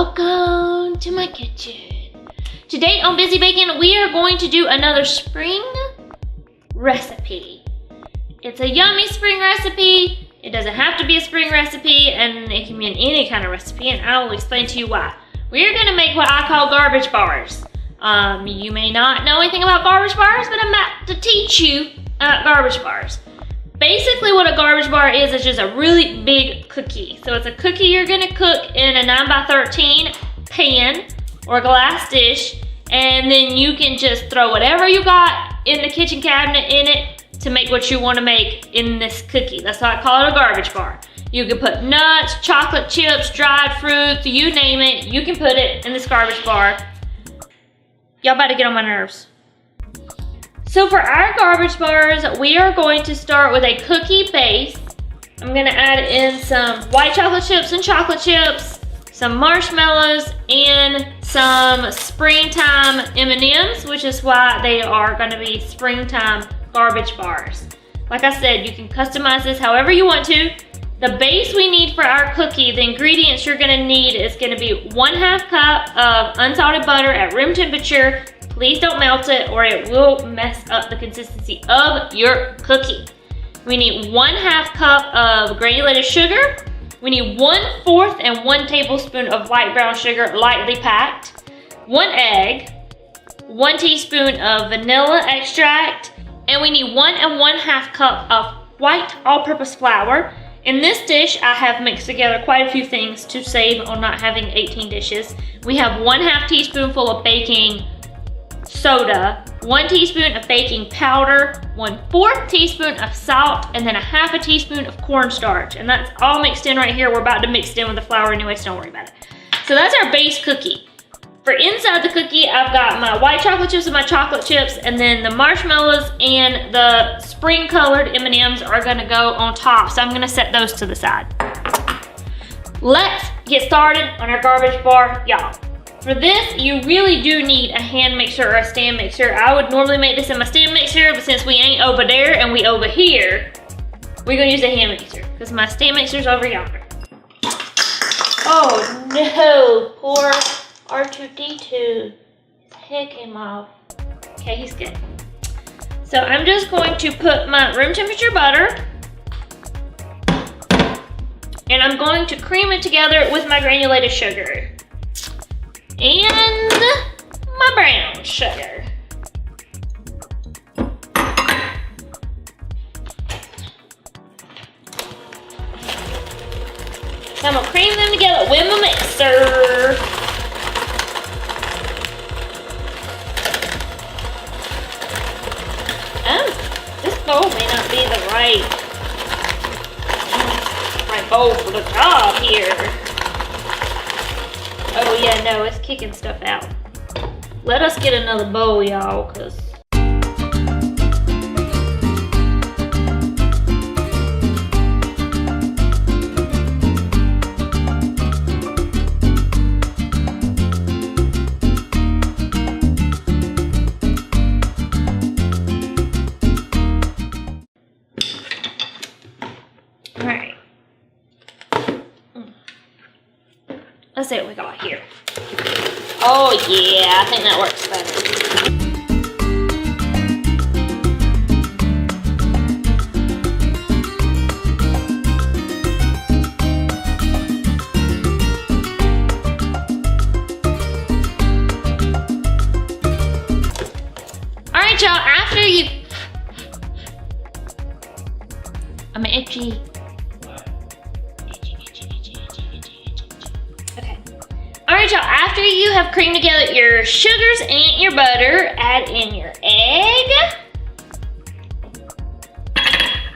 Welcome to my kitchen. Today on Busy Baking, we are going to do another spring recipe. It's a yummy spring recipe. It doesn't have to be a spring recipe, and it can be in any kind of recipe, and I will explain to you why. We are gonna make what I call garbage bars. You may not know anything about garbage bars, but I'm about to teach you about garbage bars. Basically what a garbage bar is just a really big cookie. So it's a cookie you're gonna cook in a 9x13 pan or glass dish, and then you can just throw whatever you got in the kitchen cabinet in it to make what you wanna make in this cookie. That's why I call it a garbage bar. You can put nuts, chocolate chips, dried fruit, you name it, you can put it in this garbage bar. Y'all about to get on my nerves. So for our garbage bars, we are going to start with a cookie base. I'm gonna add in some white chocolate chips and chocolate chips, some marshmallows, and some springtime M&ms, which is why they are gonna be springtime garbage bars. Like I said, you can customize this however you want to. The base we need for our cookie, the ingredients you're gonna need is gonna be 1/2 cup of unsalted butter at room temperature. Please don't melt it or it will mess up the consistency of your cookie. We need 1/2 cup of granulated sugar. We need 1/4 and 1 tablespoon of light brown sugar, lightly packed. 1 egg, 1 teaspoon of vanilla extract, and we need 1 1/2 cup of white all-purpose flour. In this dish, I have mixed together quite a few things to save on not having 18 dishes. We have 1/2 teaspoonful of baking soda, 1 teaspoon of baking powder, 1/4 teaspoon of salt, and then 1/2 teaspoon of cornstarch. And that's all mixed in right here. We're about to mix it in with the flour anyway, so don't worry about it. So that's our base cookie. For inside the cookie, I've got my white chocolate chips and my chocolate chips, and then the marshmallows and the spring colored M&ms are gonna go on top. So I'm gonna set those to the side. Let's get started on our garbage bar, y'all. For this, you really do need a hand mixer or a stand mixer. I would normally make this in my stand mixer, but since we ain't over there and we over here, we're gonna use a hand mixer because my stand mixer's over yonder. Oh no, poor R2D2. His head came off. Okay, he's good. So I'm just going to put my room temperature butter, and I'm going to cream it together with my granulated sugar. And my brown sugar. So I'm gonna cream them together with my mixer. This bowl may not be the right bowl for the job here. Oh yeah, no, it's kicking stuff out. Let us get another bowl, y'all, cause all right. Let's see what we got here. Oh yeah, I think that works better. All right, y'all, after you, I'm itchy. Alright y'all, after you have creamed together your sugars and your butter, add in your egg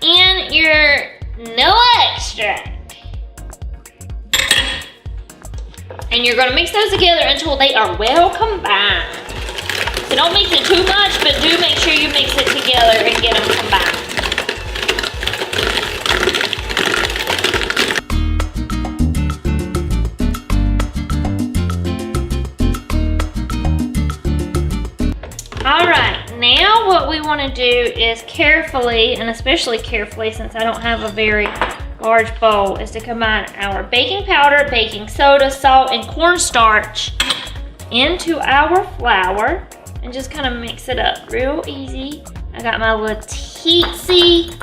and your vanilla extract. And you're gonna mix those together until they are well combined. So don't mix it too much, but do make sure you mix it together and get them combined. All right, now what we want to do is carefully, and especially carefully since I don't have a very large bowl is to combine our baking powder, baking soda, salt, and cornstarch into our flour and just kind of mix it up real easy. I got my little teensy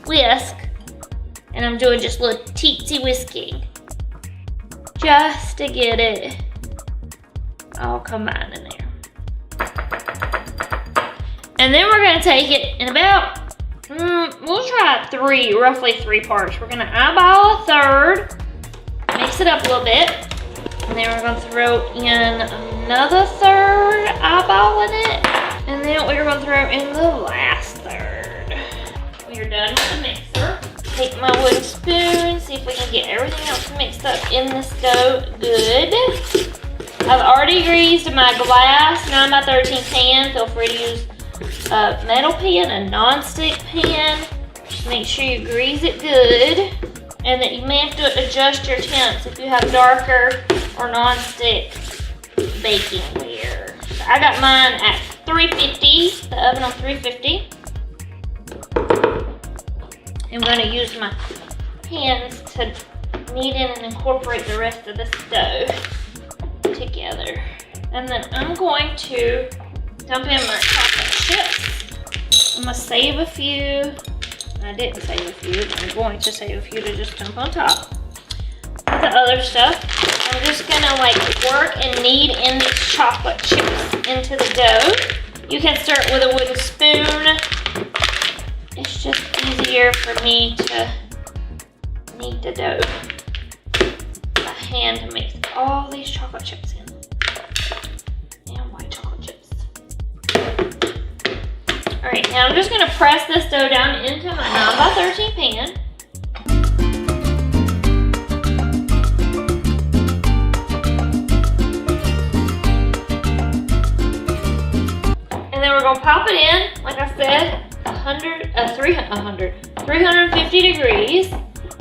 whisk and I'm doing just a little teensy whisking just to get it all combined in there. And then we're gonna take it in about, we'll try roughly three parts. We're gonna eyeball a third, mix it up a little bit, and then we're gonna throw in another third eyeball in it, and then we're gonna throw in the last third. We're done with the mixer. Take my wooden spoon, see if we can get everything else mixed up in this dough good. I've already greased my glass 9x13 pan. Feel free to use a metal pan, a non-stick pan. Just make sure you grease it good. And that you may have to adjust your temps if you have darker or non-stick baking ware. So I got mine at 350, the oven on 350. I'm gonna use my hands to knead in and incorporate the rest of this dough together. And then I'm going to dump in my chocolate chips. I'm gonna save a few. I didn't save a few, but I'm going to save a few to just dump on top. With the other stuff, I'm just gonna like work and knead in these chocolate chips into the dough. You can start with a wooden spoon. It's just easier for me to knead the dough by hand to mix all these chocolate chips in. And white chocolate chips. All right, now I'm just gonna press this dough down into my 9x13 pan. And then we're gonna pop it in, like I said, 350 degrees.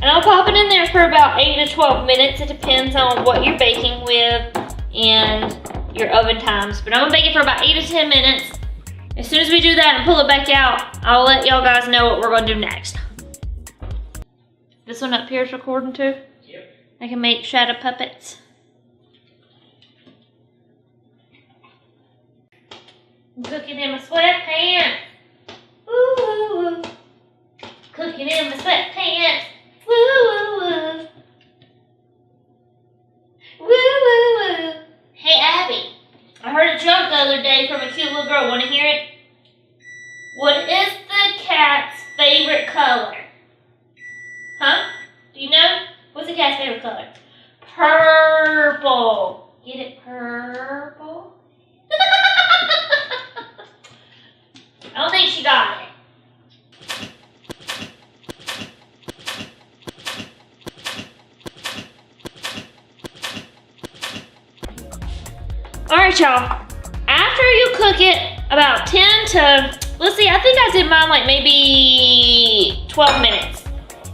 And I'll pop it in there for about 8 to 12 minutes. It depends on what you're baking with and your oven times. But I'm gonna bake it for about 8 to 10 minutes. As soon as we do that and pull it back out, I'll let y'all guys know what we're gonna do next. This one up here is recording too? Yep. I can make shadow puppets. I'm cooking in my sweatpants. Woo woo woo. Cooking in my sweatpants. Woo woo woo. Woo woo woo. Hey Abby, I heard a joke the other day from a cute little girl. Want to hear it? What is the cat's favorite color? Huh? Do you know? What's the cat's favorite color? Purple. Get it? Purple? I don't think she got it. Alright y'all, after you cook it about 10 to, let's see, I think I did mine like maybe 12 minutes.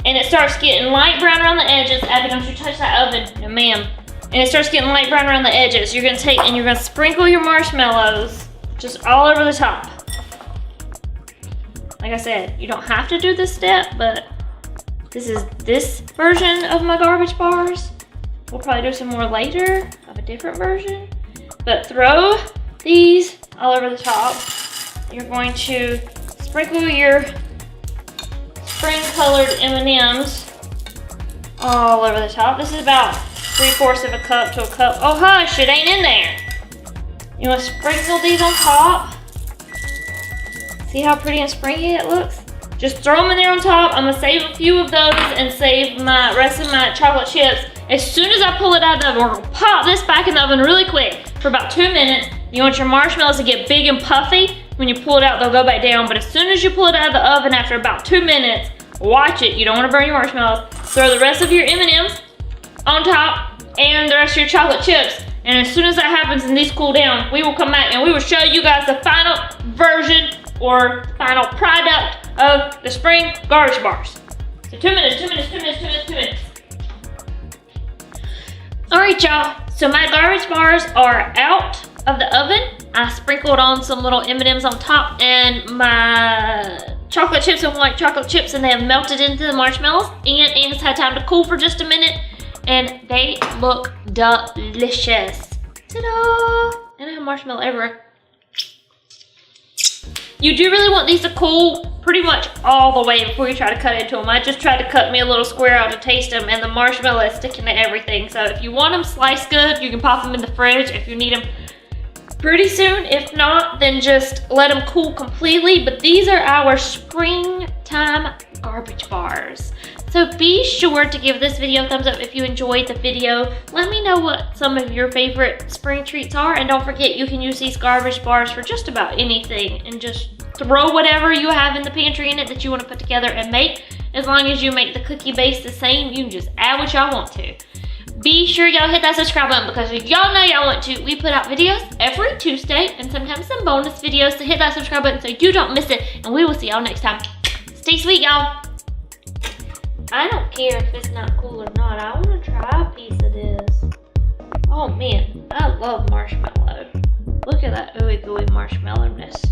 And it starts getting light brown around the edges. Abby, don't you touch that oven, no ma'am. And it starts getting light brown around the edges. You're gonna take and you're gonna sprinkle your marshmallows just all over the top. Like I said, you don't have to do this step, but this is this version of my garbage bars. We'll probably do some more later of a different version. But throw these all over the top. You're going to sprinkle your spring-colored M&ms all over the top. This is about 3/4 of a cup to a cup. Oh hush, it ain't in there. You want to sprinkle these on top. See how pretty and springy it looks? Just throw them in there on top. I'm gonna save a few of those and save my rest of my chocolate chips. As soon as I pull it out of the oven, we're gonna pop this back in the oven really quick for about 2 minutes. You want your marshmallows to get big and puffy. When you pull it out, they'll go back down. But as soon as you pull it out of the oven after about 2 minutes, watch it. You don't wanna burn your marshmallows. Throw the rest of your M&ms on top and the rest of your chocolate chips. And as soon as that happens and these cool down, we will come back and we will show you guys the final version or final product of the spring garbage bars. So 2 minutes, 2 minutes, 2 minutes, 2 minutes, 2 minutes. All right, y'all. So my garbage bars are out of the oven. I sprinkled on some little M&ms on top and my chocolate chips and white chocolate chips, and they have melted into the marshmallows, and it has had time to cool for just a minute, and they look delicious. Ta-da! And I have marshmallow everywhere. You do really want these to cool pretty much all the way before you try to cut into them. I just tried to cut me a little square out to taste them, and the marshmallow is sticking to everything. So if you want them sliced good, you can pop them in the fridge if you need them pretty soon. If not, then just let them cool completely. But these are our springtime garbage bars. So be sure to give this video a thumbs up if you enjoyed the video. Let me know what some of your favorite spring treats are. And don't forget, you can use these garbage bars for just about anything. And just throw whatever you have in the pantry in it that you want to put together and make. As long as you make the cookie base the same, you can just add what y'all want to. Be sure y'all hit that subscribe button because y'all know y'all want to. We put out videos every Tuesday and sometimes some bonus videos. So hit that subscribe button so you don't miss it. And we will see y'all next time. Stay sweet, y'all. I don't care if it's not cool or not. I want to try a piece of this. Oh man, I love marshmallow. Look at that ooey gooey marshmallowness.